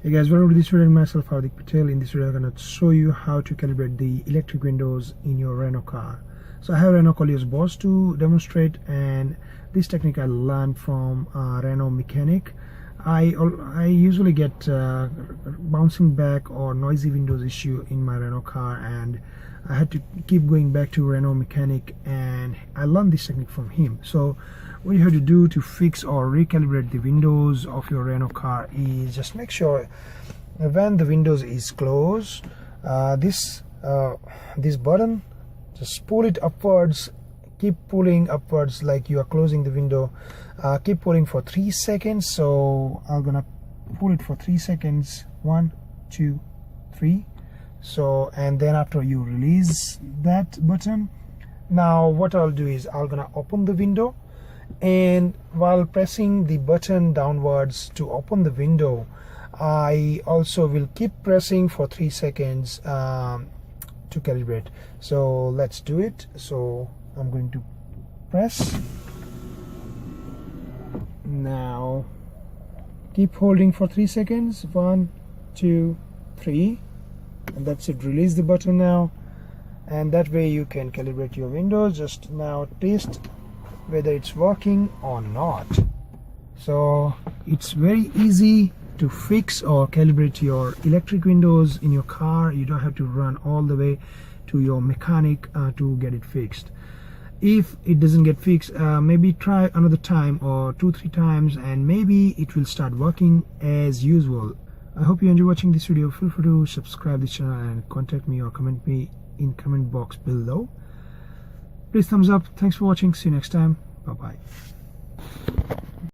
Hey guys, welcome to this video. Myself Hardik Patel. In this video I'm going to show you how to calibrate the electric windows in your Renault car. So I have Renault Koleos Boss to demonstrate, and this technique I learned from Renault Mechanic. I usually get bouncing back or noisy windows issue in my Renault car, and I had to keep going back to Renault Mechanic, and I learned this technique from him. So what you have to do to fix or recalibrate the windows of your Renault car is just make sure when the windows is closed, this button, just pull it upwards, keep pulling upwards like you are closing the window. Keep pulling for 3 seconds. So I'm gonna pull it for 3 seconds. 1, 2, 3. So, and then after you release that button, now what I'll do is I'm gonna open the window, and while pressing the button downwards to open the window, I also will keep pressing for 3 seconds to calibrate. So let's do it. So I'm going to press. Now keep holding for 3 seconds. 1, 2, 3, and that's it. Release the button now, and that way you can calibrate your windows. Just now test whether it's working or not. So it's very easy to fix or calibrate your electric windows in your car. You don't have to run all the way to your mechanic to get it fixed. If it doesn't get fixed, maybe try another time or 2-3 times, and maybe it will start working as usual. I hope you enjoy watching this video. Feel free to subscribe this channel and contact me or comment me in comment box below. Please thumbs up. Thanks for watching. See you next time. Bye bye.